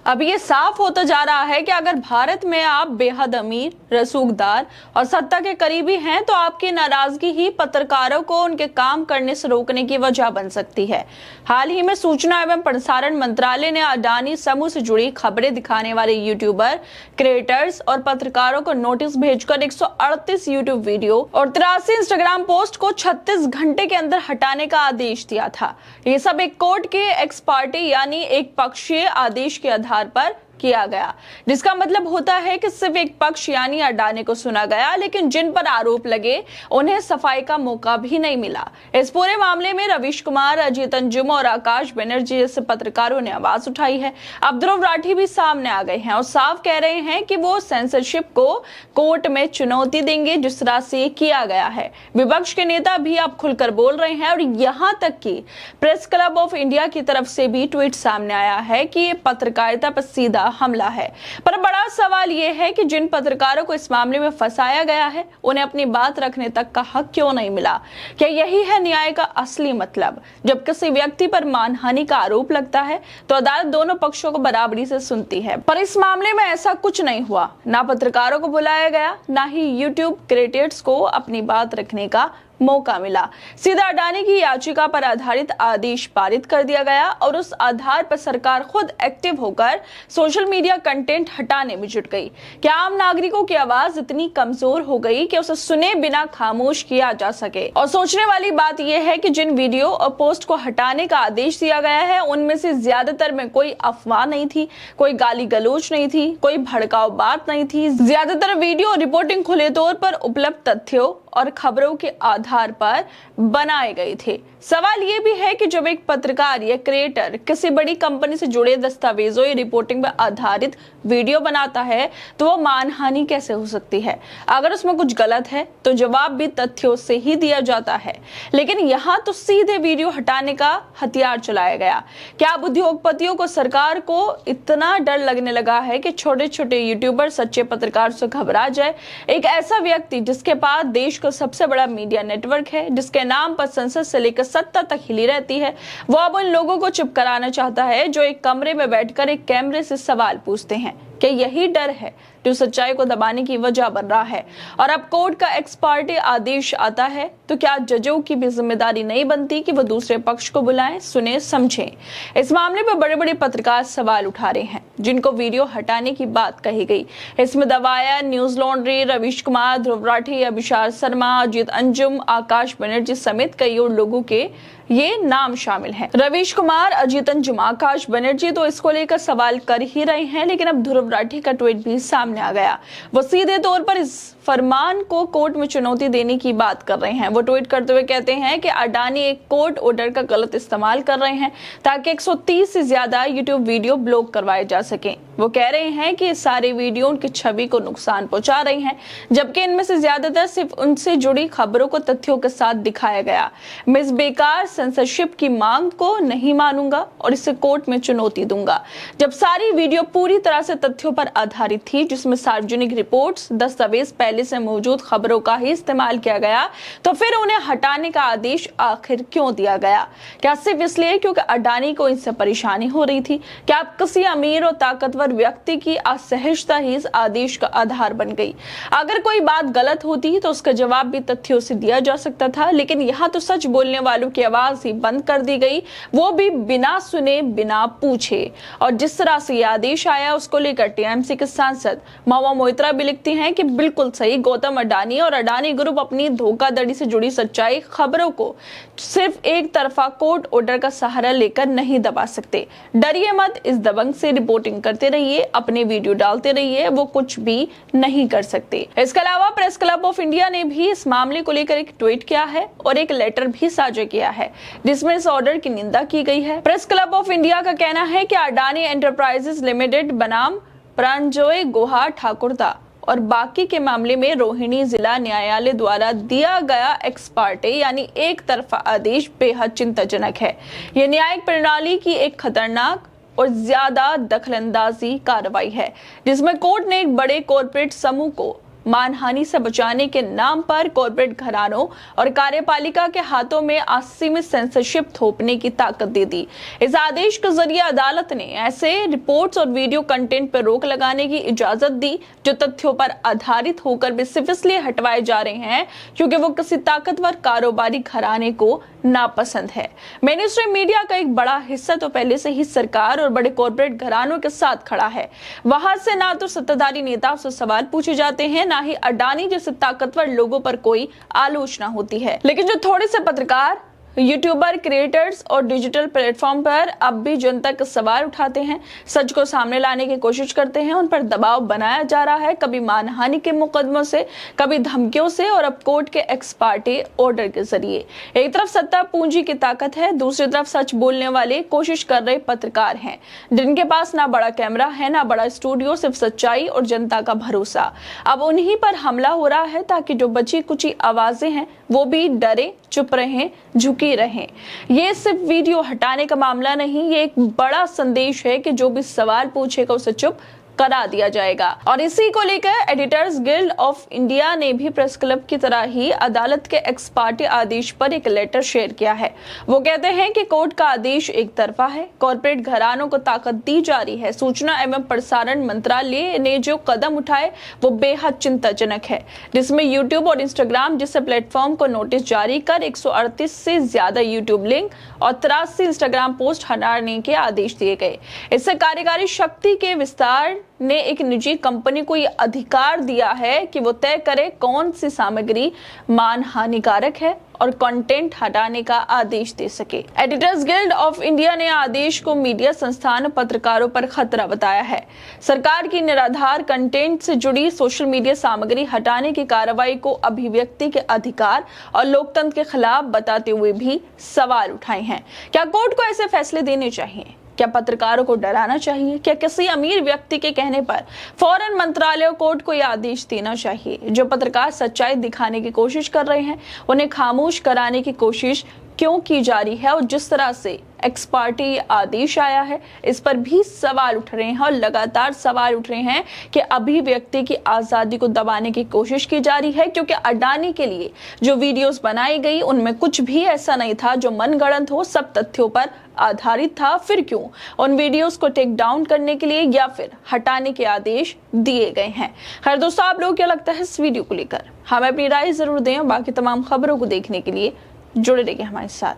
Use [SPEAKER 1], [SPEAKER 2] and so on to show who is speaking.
[SPEAKER 1] अब ये साफ होता जा रहा है कि अगर भारत में आप बेहद अमीर, रसूखदार और सत्ता के करीबी हैं तो आपकी नाराजगी ही पत्रकारों को उनके काम करने से रोकने की वजह बन सकती है। हाल ही में सूचना एवं प्रसारण मंत्रालय ने अडानी समूह से जुड़ी खबरें दिखाने वाले यूट्यूबर, क्रिएटर्स और पत्रकारों को नोटिस भेजकर 138 यूट्यूब वीडियो और 83 इंस्टाग्राम पोस्ट को 36 घंटे के अंदर हटाने का आदेश दिया था। ये सब एक कोर्ट के एक्स पार्टी यानी एक पक्षीय आदेश के आधार पर किया गया, जिसका मतलब होता है कि सिर्फ एक पक्ष यानी अडानी को सुना गया, लेकिन जिन पर आरोप लगे उन्हें सफाई का मौका भी नहीं मिला। इस पूरे मामले में रवीश कुमार, अजीत अंजुम और आकाश बनर्जी जैसे पत्रकारों ने आवाज उठाई है। अब ध्रुव राठी भी सामने आ गए हैं और साफ कह रहे हैं कि वो सेंसरशिप को कोर्ट में चुनौती देंगे जिस तरह से किया गया है। विपक्ष के नेता भी अब खुलकर बोल रहे हैं और यहाँ तक कि प्रेस क्लब ऑफ इंडिया की तरफ से भी ट्वीट सामने आया है कि ये पत्रकारिता पर सीधा हमला है। पर बड़ा सवाल यह है कि जिन पत्रकारों को इस मामले में फंसाया गया है उन्हें अपनी बात रखने तक का हक क्यों नहीं मिला? क्या यही है न्याय का असली मतलब? जब किसी व्यक्ति पर मानहानि का आरोप लगता है तो अदालत दोनों पक्षों को बराबरी से सुनती है, पर इस मामले में ऐसा कुछ नहीं हुआ। ना पत्रकारों को बुलाया गया, ना ही यूट्यूब क्रिएटर्स को अपनी बात रखने का मौका मिला। सीधा अडानी की याचिका पर आधारित आदेश पारित कर दिया गया और उस आधार पर सरकार खुद एक्टिव होकर सोशल मीडिया कंटेंट हटाने में जुट गई। क्या आम नागरिकों की आवाज इतनी कमजोर हो गई कि उसे सुने बिना खामोश किया जा सके? और सोचने वाली बात यह है कि जिन वीडियो और पोस्ट को हटाने का आदेश दिया गया है उनमें से ज्यादातर में कोई अफवाह नहीं थी, कोई गाली गलौज नहीं थी, कोई भड़काऊ बात नहीं थी। ज्यादातर वीडियो रिपोर्टिंग खुले तौर पर उपलब्ध तथ्यों और खबरों के आधार पर बनाए गए थे। सवाल ये भी है कि जब एक पत्रकार या क्रिएटर किसी बड़ी कंपनी से जुड़े दस्तावेजों या रिपोर्टिंग पर आधारित वीडियो बनाता है तो वो मानहानि कैसे हो सकती है? अगर उसमें कुछ गलत है तो जवाब भी तथ्यों से ही दिया जाता है, लेकिन यहाँ तो सीधे वीडियो हटाने का हथियार चलाया गया। क्या अब उद्योगपतियों को, सरकार को इतना डर लगने लगा है कि छोटे छोटे यूट्यूबर सच्चे पत्रकार से घबरा जाए? एक ऐसा व्यक्ति जिसके पास देश का सबसे बड़ा मीडिया नेटवर्क है, जिसके नाम पर संसद से लेकर सत्ता तक हिली रहती है, वो अब उन लोगों को चुप कराना चाहता है जो एक कमरे में बैठकर एक कैमरे से सवाल पूछते हैं। क्या यही डर है जो सच्चाई को दबाने की वजह बन रहा है? और अब कोर्ट का एक्स पार्टी आदेश आता है तो क्या जजों की भी जिम्मेदारी नहीं बनती कि वो दूसरे पक्ष को बुलाएं, सुने, समझें? इस मामले पर बड़े बड़े पत्रकार सवाल उठा रहे हैं जिनको वीडियो हटाने की बात कही गई। इसमें दवाया, न्यूज लॉन्ड्री, रवीश कुमार, ध्रुव राठी, अभिषार शर्मा, अजीत अंजुम, आकाश बनर्जी समेत कई और लोगों के ये नाम शामिल हैं। रवीश कुमार, अजीत अंजुम, आकाश बनर्जी तो इसको लेकर सवाल कर ही रहे हैं, लेकिन अब ध्रुव राठी का ट्वीट भी सामने आ गया। वो सीधे तौर पर इस फरमान को कोर्ट में चुनौती देने की बात कर रहे हैं। वो ट्वीट करते हुए कहते हैं कि अडानी एक कोर्ट ऑर्डर का गलत इस्तेमाल कर रहे हैं ताकि 130 से ज्यादा यूट्यूब वीडियो ब्लॉक करवाए जा सके। वो कह रहे हैं कि सारे वीडियो उनकी छवि को नुकसान पहुंचा रहे हैं, जबकि इनमें से ज्यादातर सिर्फ उनसे जुड़ी खबरों को तथ्यों के साथ दिखाया गया। मैं इस बेकार सेंसरशिप की मांग को नहीं मानूंगा और इसे कोर्ट में चुनौती दूंगा। जब सारी वीडियो पूरी तरह से तथ्यों पर आधारित थी, जिसमें सार्वजनिक रिपोर्ट्स, दस्तावेज, पहले से मौजूद खबरों का ही इस्तेमाल किया गया, तो फिर उन्हें हटाने का आदेश आखिर क्यों दिया गया? क्या सिर्फ इसलिए क्योंकि अडानी को इनसे परेशानी हो रही थी? क्या अब किसी अमीर और ताकतवर व्यक्ति की असहजता ही इस आदेश का आधार बन गई? अगर कोई बात गलत होती तो उसका जवाब भी तथ्यों से दिया जा सकता था, लेकिन यहाँ तो सच बोलने वालों की आवाज ही बंद कर दी गई, वो भी बिना सुने, बिना पूछे। और जिस तरह से यह आदेश आया उसको लेकर टीएमसी के सांसद महुआ मोइत्रा भी लिखती हैं कि बिल्कुल सही, गौतम अडानी और अडानी ग्रुप अपनी धोखाधड़ी से जुड़ी सच्चाई खबरों को सिर्फ एक तरफा कोर्ट ऑर्डर का सहारा लेकर नहीं दबा सकते। डरिए मत, इस दबंग से रिपोर्टिंग करते रहिए, अपने वीडियो डालते रहिए, वो कुछ भी नहीं कर सकते। इसके अलावा प्रेस क्लब ऑफ इंडिया ने भी इस मामले को लेकर एक ट्वीट किया है और एक लेटर भी साझा किया है जिसमें इस ऑर्डर की निंदा की गई है। प्रेस क्लब ऑफ इंडिया का कहना है कि अडानी एंटरप्राइजेस लिमिटेड बनाम प्रांजोय गुहा ठाकुरदा और बाकी के मामले में रोहिणी जिला न्यायालय द्वारा दिया गया एक्स पार्टे यानी एक तरफा आदेश बेहद चिंताजनक है। यह न्यायिक प्रणाली की एक खतरनाक और ज्यादा दखलंदाजी कार्रवाई है जिसमें कोर्ट ने एक बड़े कॉर्पोरेट समूह को मानहानि से बचाने के नाम पर कॉर्पोरेट घरानों और कार्यपालिका के हाथों में असीमित सेंसरशिप थोपने की ताकत दे दी। इस आदेश के जरिए अदालत ने ऐसे रिपोर्ट्स और वीडियो कंटेंट पर रोक लगाने की इजाजत दी जो तथ्यों पर आधारित होकर भी सिर्फ इसलिए हटवाए जा रहे हैं क्योंकि वो किसी ताकतवर कारोबारी घराने को नापसंद है। मेन स्ट्रीम मीडिया का एक बड़ा हिस्सा तो पहले से ही सरकार और बड़े कॉर्पोरेट घरानों के साथ खड़ा है। वहां से ना तो सत्ताधारी नेताओं से सवाल पूछे जाते हैं, ना ही अडानी जैसे ताकतवर लोगों पर कोई आलोचना होती है। लेकिन जो थोड़े से पत्रकार, यूट्यूबर, क्रिएटर्स और डिजिटल प्लेटफॉर्म पर अब भी जनता के सवाल उठाते हैं, सच को सामने लाने की कोशिश करते हैं, उन पर दबाव बनाया जा रहा है, कभी मानहानि के मुकदमों से, कभी धमकियों से और अब कोर्ट के एक्स पार्टी ऑर्डर के जरिए। एक तरफ सत्ता पूंजी की ताकत है, दूसरी तरफ सच बोलने वाले कोशिश कर रहे पत्रकार हैं जिनके पास ना बड़ा कैमरा है ना बड़ा स्टूडियो, सिर्फ सच्चाई और जनता का भरोसा। अब उन्हीं पर हमला हो रहा है ताकि जो बची कुची आवाजें हैं वो भी डरे, चुप रहें, झुकी रहें। ये सिर्फ वीडियो हटाने का मामला नहीं, ये एक बड़ा संदेश है कि जो भी सवाल पूछेगा उसे चुप करा दिया जाएगा। और इसी को लेकर एडिटर्स गिल्ड ऑफ इंडिया ने भी प्रेस क्लब की तरह ही अदालत के एक्स पार्टी आदेश पर एक लेटर शेयर किया है। वो कहते हैं कि कोर्ट का आदेश एक तरफा है, कॉर्पोरेट घरानों को ताकत दी जा रही है। सूचना एवं प्रसारण मंत्रालय ने जो कदम उठाए वो बेहद चिंताजनक है, जिसमें यूट्यूब और इंस्टाग्राम जैसे प्लेटफॉर्म को नोटिस जारी कर 138 से ज्यादा यूट्यूब लिंक और 83 इंस्टाग्राम पोस्ट हटाने के आदेश दिए गए। इससे कार्यकारी शक्ति के विस्तार ने एक निजी कंपनी को यह अधिकार दिया है कि वो तय करे कौन सी सामग्री मान हानिकारक है और कंटेंट हटाने का आदेश दे सके। एडिटर्स गिल्ड ऑफ इंडिया ने आदेश को मीडिया संस्थान पत्रकारों पर खतरा बताया है। सरकार की निराधार कंटेंट से जुड़ी सोशल मीडिया सामग्री हटाने की कार्रवाई को अभिव्यक्ति के अधिकार और लोकतंत्र के खिलाफ बताते हुए भी सवाल उठाए हैं। क्या कोर्ट को ऐसे फैसले देने चाहिए? क्या पत्रकारों को डराना चाहिए? क्या किसी अमीर व्यक्ति के कहने पर फौरन मंत्रालय और कोर्ट को यह आदेश देना चाहिए? जो पत्रकार सच्चाई दिखाने की कोशिश कर रहे हैं उन्हें खामोश कराने की कोशिश क्यों की जा रही है? और जिस तरह से एक्स पार्टी आदेश आया है इस पर भी सवाल उठ रहे हैं और लगातार सवाल उठ रहे हैं कि अभिव्यक्ति की आजादी को दबाने की कोशिश की जा रही है, क्योंकि अडानी के लिए जो वीडियोस बनाई गई उनमें कुछ भी ऐसा नहीं था जो मनगढ़ंत हो, सब तथ्यों पर आधारित था। फिर क्यों उन वीडियोस को टेक डाउन करने के लिए या फिर हटाने के आदेश दिए गए हैं? खैर दोस्तों, आप लोग क्या लगता है इस वीडियो को लेकर? हमें अपनी राय जरूर दें और बाकी तमाम खबरों को देखने के लिए जुड़े रहिए हमारे साथ।